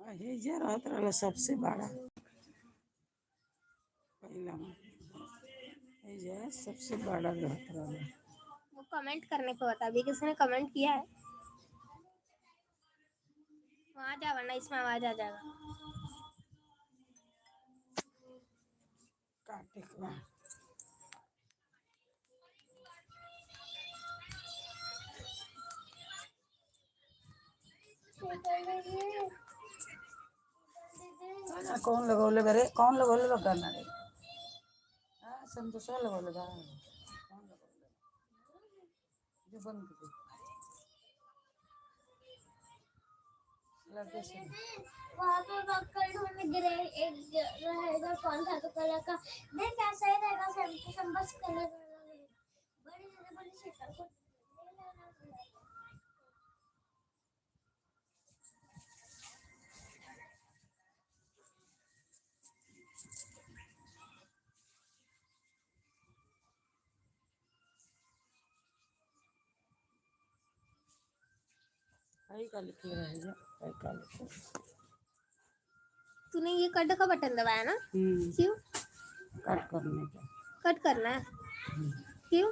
हे रहत रहल सबसे बड़ा पहला में सबसे बड़ा रहत रहल। वो कमेंट करने को बता, अभी किसी ने कमेंट किया है? वहां जा वरना इसमें आवाज आ जाएगा। काटे के बाद कौन लगौले बरे? कौन लगौले बा गाना रे? हाँ संतोषा लगौले बा। कौन लगौले? जो बंद कर दे। लगे से वहाँ पे बक्कल ढूंढने गिरे, एक रहेगा कौन था तो कलर का देख कैसा ही रहेगा, सब बस कलर बड़ी बड़ी शक्ल को आई का लिखे रहेगा। आई का लिखे। तूने ये कट का बटन दबाया ना? क्यों? कट करने का। कट करना है? क्यों?